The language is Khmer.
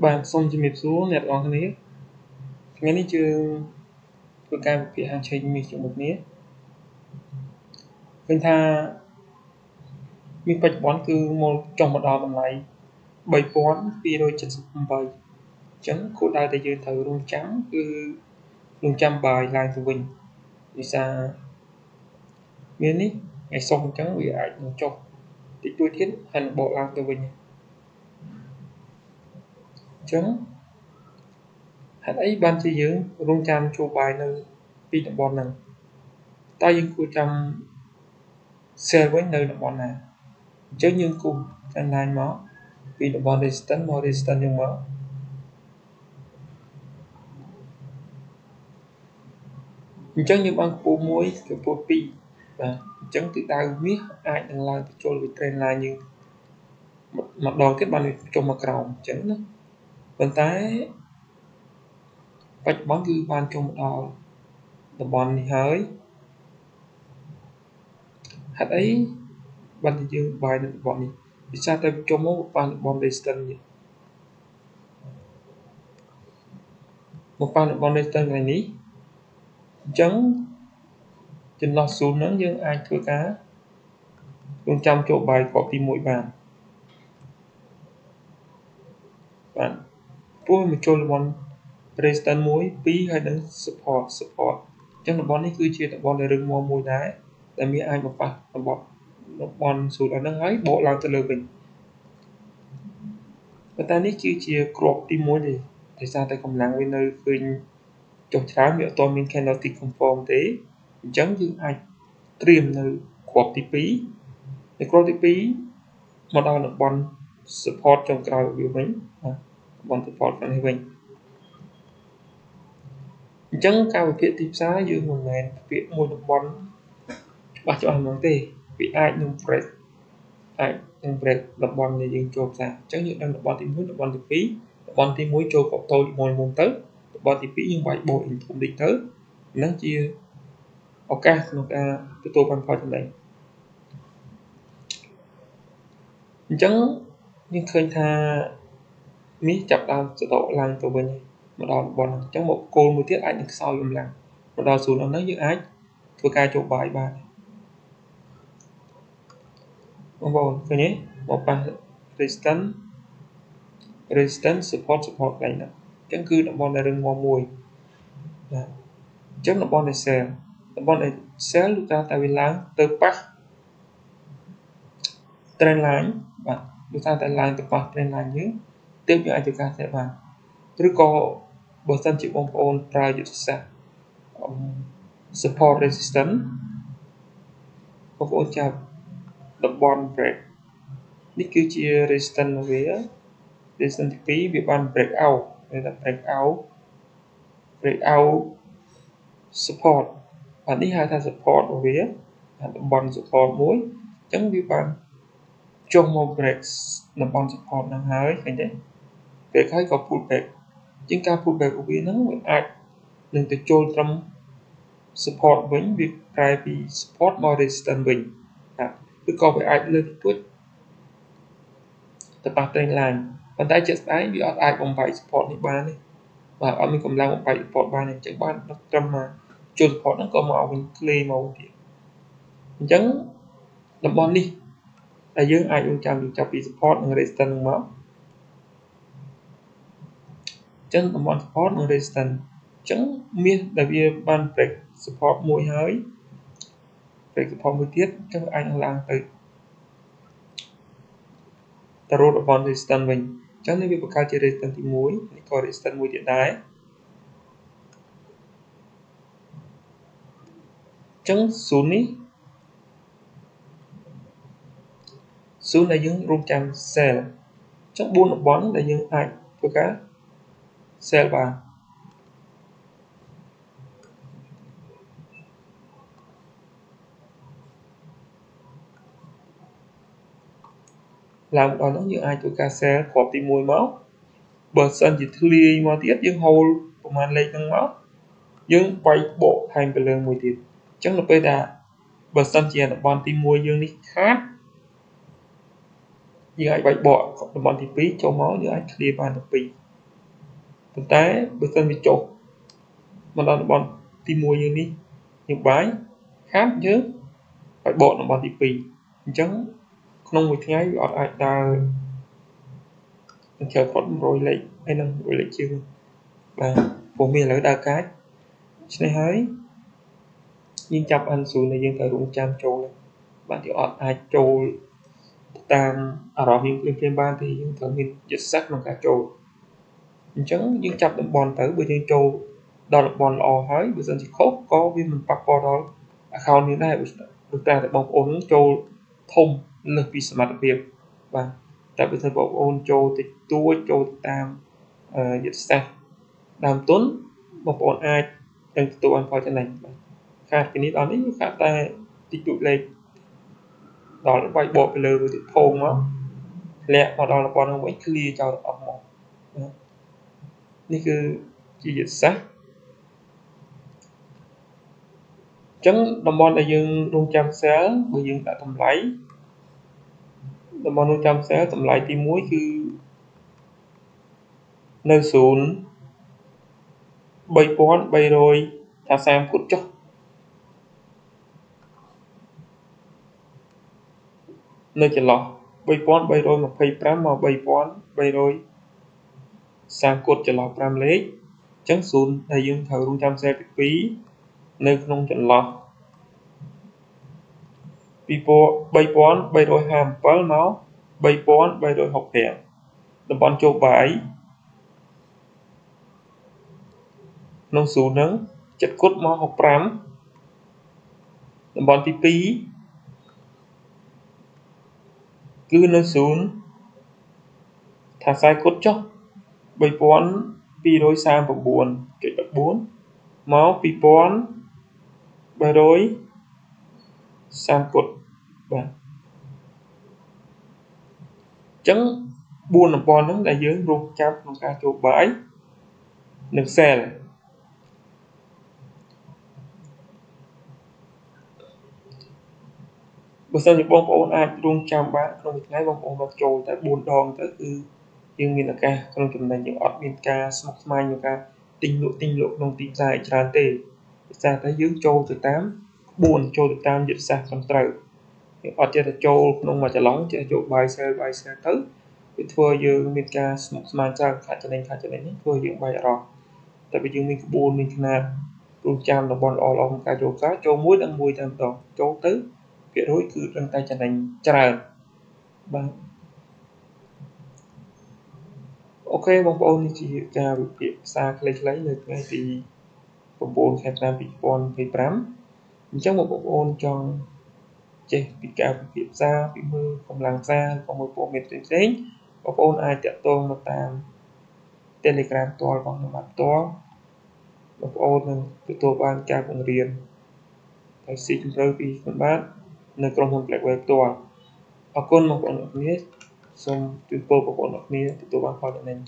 bạn xong cho mình xuống nẹt on cái này ngay đi chưa tôi cam bị hàng trên mình chịu một nét bên tha mình bạch bón cứ một trong một đò bằng lại bảy bón vì đôi chất bảy chấm cô đai tại dưới thử luôn trắng cứ luôn trăm bài lại từ mình vì sao miễn ý ngày xong trắng bị ảnh cho thì tôi thiết hành bộ làm từ mình chấm hãy ấy ban chỉ dưỡng luôn trăm cho bài nơi vì đồng bọn này ta dân cô trăm xe với nơi đồng bọn này chứ như cùng anh lại nó vì đồng bọn resistance nhưng mà chứ như bằng bộ muối cái bộ pi và chẳng tự ta biết ai đang làm cho việc trên là như mặt đòn kết bạn trong mặt rộng chẳng đó vận tải bạch bóng cứ ban trong một đòn đồng bọn thì hơi hạt ấy ban thì dương bài được bọn này vì sao ta cho một ban bọn resistance gì một ban resistance này ní chẳng trên lọt xuống nó nhưng ai thưa cá luôn trong chỗ bài có tìm mỗi bàn bạn vui một chỗ là bọn resistance muối pi hay đến support chẳng là bọn này cứ chia là bọn này rừng mua mùi đá tại vì ai mà phải là bọn số là nó ấy bộ làm từ lời mình và ta ní chia crop tìm muối thì sao ta không làm với nơi khuyên trong trái miệng tôi mình khen nó thì conform thế chẳng như ai tìm nơi crop tí phí thì crop tí phí mà đó là bọn support trong cái biểu mình bọn support phần mình chẳng cao việc tiếp xá như một ngàn việc mua được bọn bắt cho anh tê vì ai nung break lập bọn này dừng chộp ra chẳng như đang lập bọn tìm muối lập bọn tìm phí lập bọn tìm muối chộp của tôi mồi môn tới lập bọn tìm phí nhưng vậy bộ hình thùng định tới nó chia ok nó cái tôi văn phó trong đây chẳng nhưng khơi tha mí chập đào sự độ làm từ bên mà đào bọn chẳng một cô một tiết ảnh được sau dùng làm mà đào xuống nó nói như ai tôi cai chỗ bài ba một bộ cái nhé một bài resistance support này nè chẳng cứ là bọn này đừng mò mùi chẳng là bọn này cell lúc ta tại vì láng từ bắc trend line bạn lúc ta tại line từ bắc trend line nhớ tiếp như ai từ ca sẽ vàoឬក៏បើសិនជាបងប្អូនប្រើយុទ្ធសាស្ត្រ support resistance បងប្អូនចាប់តំបន់ break នេះគឺជា resistance របស់វា resistance ទី2វាបាន break out វាថា break out support អានេះហៅថា support របស់វាតំបន់ support មួយអញ្ចឹងវាបានចុះមក break តំបន់ support ហ្នឹងហើយឃើញទេ break ហើយក៏ pull back ជាងការ pull back របស់វាហ្នឹងវាអាចនឹងទៅចូលត្រឹម support វិញវាកลายពី support មក resistance វិញឬក៏វាអាចលើកទួចទៅប៉ះ trend line ប៉ុន្តែជាក់ស្ដែងវាអត់អាចបំបែក support នេះបានទេបាទអត់មានកម្លាំងបំបែក support បានទេអញ្ចឹងបានត្រឹមមកចូល support ហ្នឹងក៏មកវិញ clay មកវិញទៀតអញ្ចឹងតំបន់នេះដែលយើងអាចរងចាំចាប់ពី support និង resistance ហ្នឹងមកចឹងតំបន់ support និង resistance ចឹងមានដែលវាបាន break support មួយហើយ break support មួយទៀតចឹងអាចឡើងទៅរកតំបន់ resistance វិញចឹងនេះវាបង្កើតជា resistance ទី1នេះក៏ resistance មួយទៀតដែរចឹង0នេះ0ដែលយើងរងចាំ cell ចឹង4តំបន់ដែលយើងអាចធ្វើការ cell បានឡើងដល់នោះយើងអាចធ្វើការ cell គ្រាប់ទី1មកបើសិនជាធ្លាយមកទៀតយើង hold ប្រហែលលេខហ្នឹងមកយើងបែកបកថែមទៅលើមួយទៀតអញ្ចឹងទៅពេលថាបើសិនជាតំបន់ទី1យើងនេះខាតយើងអាចបែកបកតំបន់ទី2ចូលមកយើងអាច clear បានទៅ2 ប៉ុន្តែបើសិនវាចុះមកដល់តំបន់ទី1យើងនេះយើងបាយខាតយើងឲ្យបកតំបន់ទី2អញ្ចឹងក្នុងមួយថ្ងៃវាអត់អាចដើរនឹងច្រើនផុត100លេខហើយនឹង100លេខជាងបាទព្រោះមានឥឡូវដើរកាចឆ្នេះហើយយើងចាប់អានស៊ូដែលយើងត្រូវរងចាំចូលបាទយើងអត់អាចចូលតាមអារម្មណ៍យើងភ្លាមៗបានទេយើងត្រូវមានយុទ្ធសាស្ត្រក្នុងការចូលអញ្ចឹងយើងចាប់តំបន់ទៅបើយើងចូលដល់តំបន់ល្អហើយបើសិនជាខុសក៏វាមិនប៉ះពាល់ដល់ account នេះដែរព្រោះតែបងប្អូនចូលធំលើសពីសមត្ថភាពបាទតែបើសិនបងប្អូនចូលតិចតួចចូលតាមយុទ្ធសាស្ត្រដើមទុនបងប្អូនអាចនឹងទទួលបានផលចំណេញបាទខាតពីនេះដល់នេះខាតតែតិចតួចលេខដល់បាយបកទៅលើទៅធំមកធ្លាក់មកដល់តំបន់នោះវិញឃ្លៀចោលអស់មកនេះគឺជាយុទ្ធសាស្ត្រអញ្ចឹងតំបន់ដែលយើងរងចាំ sell បើយើងដាក់តម្លៃតំបន់រងចាំ sell តម្លៃទី1គឺនៅ03330គត់ចុះនៅចន្លោះ3325មក3330គត់ចន្លោះ5លេខអញ្ចឹង0ដែលយើងត្រូវរងចាំ sell ទី2នៅក្នុងចន្លោះ3357មក3365តំបន់ចូលបាយក្នុង0ហ្នឹង7គត់មក65តំបន់ទី2គឺនៅ0ថា40គត់ចុះ3239.14មក2330គត់បាទអញ្ចឹង4តំបន់ហ្នឹងដែលយើងរកចាប់ក្នុងការចូលបាយនិង sell បើសិនជាបងប្អូនអាចរងចាំបានក្នុងមួយថ្ងៃបងប្អូនមកចូលតែ4ដងទៅគឺយើងមានឱកាសក្នុងចំណេញយើងអត់មានការស្មុគស្មាញក្នុងការទិញលក់ក្នុងទីផ្សារច្រើនទេដោយសារតែយើងចូលទៅតាមក្បួនចូលទៅតាមយុទ្ធសាស្ត្រត្រឹមត្រូវយើងអត់ចេះតែចូលក្នុងមួយចន្លោះចេះចូល buy sell ទៅវាធ្វើយើងមានការស្មុគស្មាញច្រើនខាតចំណេញនេះធ្វើយើងបាយអារម្មណ៍តែបើយើងមានក្បួនមានខ្នាតរងចាំតំបន់ល្អក្នុងការចូលផ្សារចូលមួយដល់មួយតែម្ដងចូលទៅភាគរយគឺដឹងតែចំណេញច្រើនបាទអូខេបងប្អូននេះជាការវិភាគផ្សារខ្លីៗនៅថ្ងៃទី9ខែឆ្នាំ2025អញ្ចឹងបងប្អូនចង់ចេះពីការវិភាគផ្សារពីមើលកម្លាំងផ្សារក៏មើលព័ត៌មានផ្សេងៗបងប្អូនអាចតាក់ទងមកតាម Telegram ផ្ទាល់របស់ខ្ញុំផ្ទាល់បងប្អូននឹងទទួលបានការបង្រៀនហើយស៊ីជម្រៅពីខ្ញុំបាទនៅក្រុមហ៊ុន Blackway ផ្ទាល់អរគុណបងប្អូនអរគ្នាសូមជូនពរបងប្អូនអរគ្នាទទួលបានផលចំណេញ